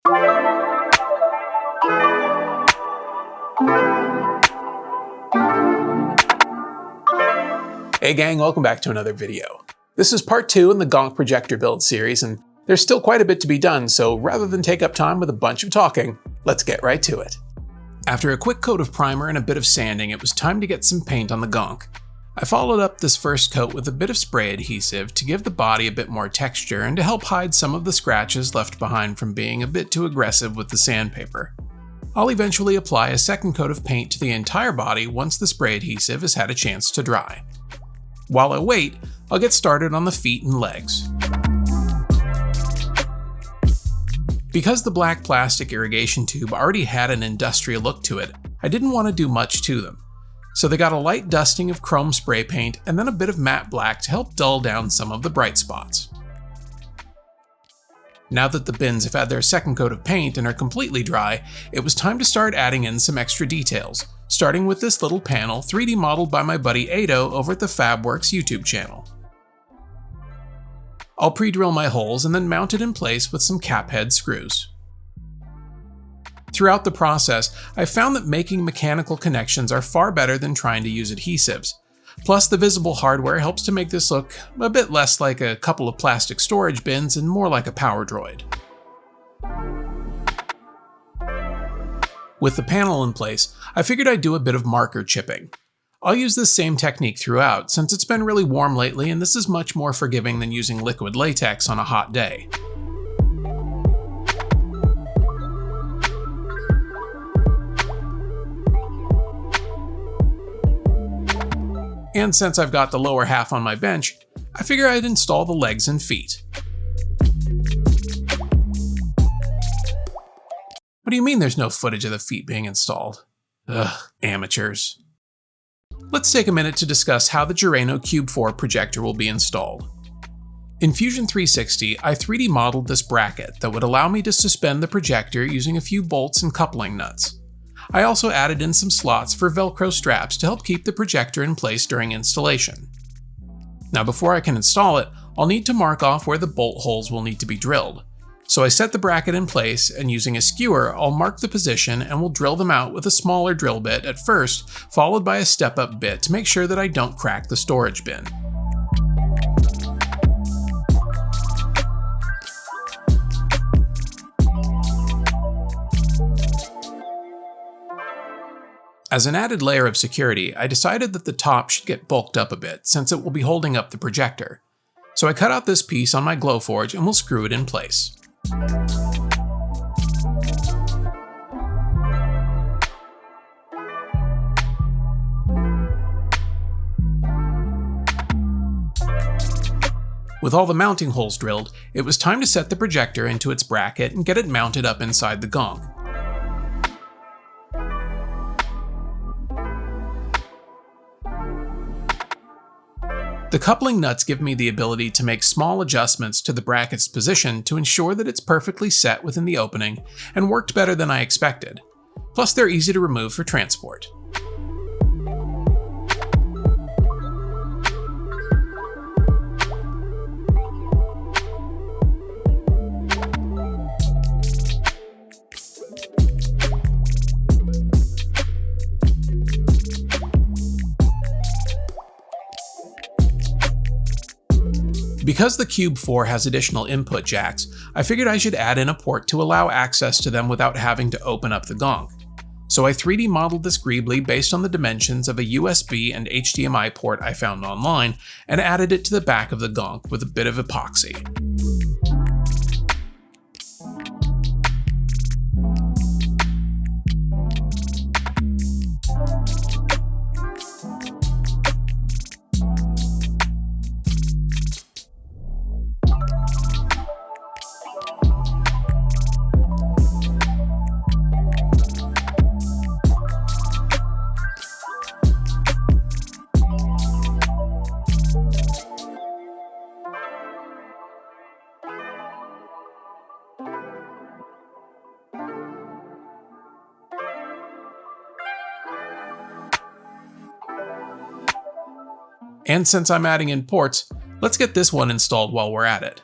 Hey gang, welcome back to another video. This is part 2 in the Gonk Projector build series, and there's still quite a bit to be done, so rather than take up time with a bunch of talking, let's get right to it. After a quick coat of primer and a bit of sanding, it was time to get some paint on the Gonk. I followed up this first coat with a bit of spray adhesive to give the body a bit more texture and to help hide some of the scratches left behind from being a bit too aggressive with the sandpaper. I'll eventually apply a second coat of paint to the entire body once the spray adhesive has had a chance to dry. While I wait, I'll get started on the feet and legs. Because the black plastic irrigation tube already had an industrial look to it, I didn't want to do much to them. So they got a light dusting of chrome spray paint and then a bit of matte black to help dull down some of the bright spots. Now that the bins have had their second coat of paint and are completely dry, it was time to start adding in some extra details, starting with this little panel 3D modeled by my buddy Ado over at the FabWorks YouTube channel. I'll pre-drill my holes and then mount it in place with some cap head screws. Throughout the process, I found that making mechanical connections are far better than trying to use adhesives. Plus, the visible hardware helps to make this look a bit less like a couple of plastic storage bins and more like a power droid. With the panel in place, I figured I'd do a bit of marker chipping. I'll use this same technique throughout, since it's been really warm lately and this is much more forgiving than using liquid latex on a hot day. And since I've got the lower half on my bench, I figure I'd install the legs and feet. What do you mean there's no footage of the feet being installed? Ugh, amateurs. Let's take a minute to discuss how the Jireno Cube 4 projector will be installed. In Fusion 360, I 3D modeled this bracket that would allow me to suspend the projector using a few bolts and coupling nuts. I also added in some slots for Velcro straps to help keep the projector in place during installation. Now before I can install it, I'll need to mark off where the bolt holes will need to be drilled. So I set the bracket in place, and using a skewer, I'll mark the position and will drill them out with a smaller drill bit at first, followed by a step-up bit to make sure that I don't crack the storage bin. As an added layer of security, I decided that the top should get bulked up a bit since it will be holding up the projector. So I cut out this piece on my Glowforge and will screw it in place. With all the mounting holes drilled, it was time to set the projector into its bracket and get it mounted up inside the Gonk. The coupling nuts give me the ability to make small adjustments to the bracket's position to ensure that it's perfectly set within the opening and worked better than I expected. Plus, they're easy to remove for transport. Because the Cube 4 has additional input jacks, I figured I should add in a port to allow access to them without having to open up the Gonk. So I 3D modeled this greebly based on the dimensions of a USB and HDMI port I found online and added it to the back of the Gonk with a bit of epoxy. And since I'm adding in ports, let's get this one installed while we're at it.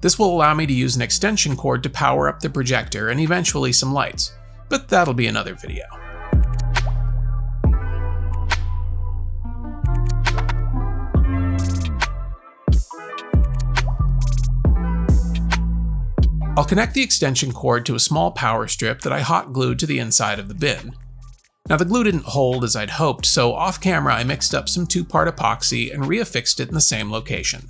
This will allow me to use an extension cord to power up the projector and eventually some lights, but that'll be another video. I'll connect the extension cord to a small power strip that I hot glued to the inside of the bin. Now the glue didn't hold as I'd hoped, so off camera I mixed up some 2-part epoxy and reaffixed it in the same location.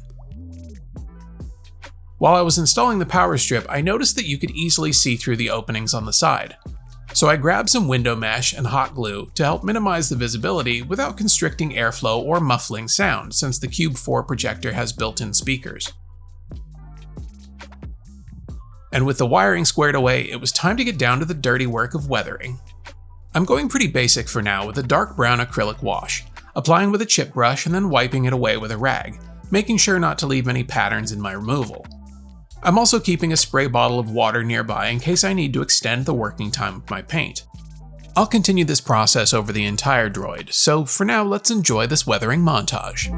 While I was installing the power strip, I noticed that you could easily see through the openings on the side. So I grabbed some window mesh and hot glue to help minimize the visibility without constricting airflow or muffling sound, since the Cube 4 projector has built-in speakers. And with the wiring squared away, it was time to get down to the dirty work of weathering. I'm going pretty basic for now with a dark brown acrylic wash, applying with a chip brush and then wiping it away with a rag, making sure not to leave any patterns in my removal. I'm also keeping a spray bottle of water nearby in case I need to extend the working time of my paint. I'll continue this process over the entire droid, so for now let's enjoy this weathering montage.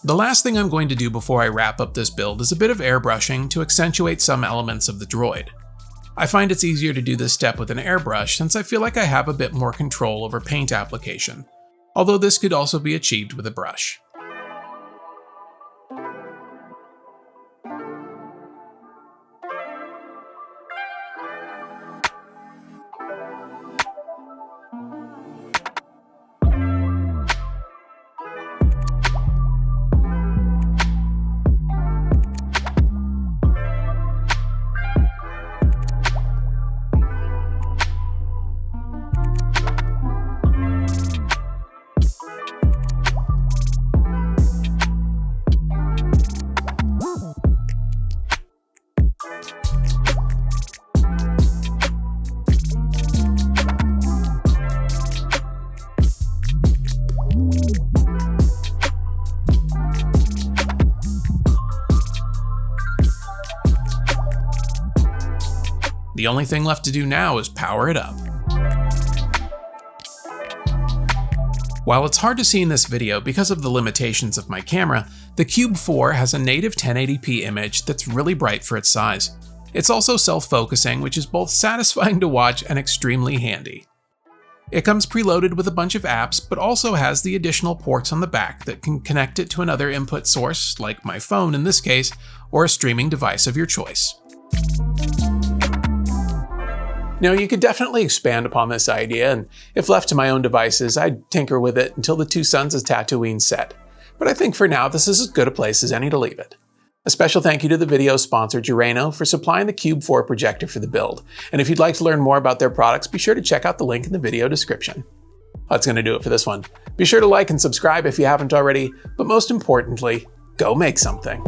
The last thing I'm going to do before I wrap up this build is a bit of airbrushing to accentuate some elements of the droid. I find it's easier to do this step with an airbrush since I feel like I have a bit more control over paint application, although this could also be achieved with a brush. The only thing left to do now is power it up. While it's hard to see in this video because of the limitations of my camera, the Cube 4 has a native 1080p image that's really bright for its size. It's also self-focusing, which is both satisfying to watch and extremely handy. It comes preloaded with a bunch of apps, but also has the additional ports on the back that can connect it to another input source, like my phone in this case, or a streaming device of your choice. Now, you could definitely expand upon this idea, and if left to my own devices, I'd tinker with it until the Two Sons of Tatooine set. But I think for now, this is as good a place as any to leave it. A special thank you to the video sponsor Jireno for supplying the Cube 4 projector for the build. And if you'd like to learn more about their products, be sure to check out the link in the video description. That's going to do it for this one. Be sure to like and subscribe if you haven't already, but most importantly, go make something.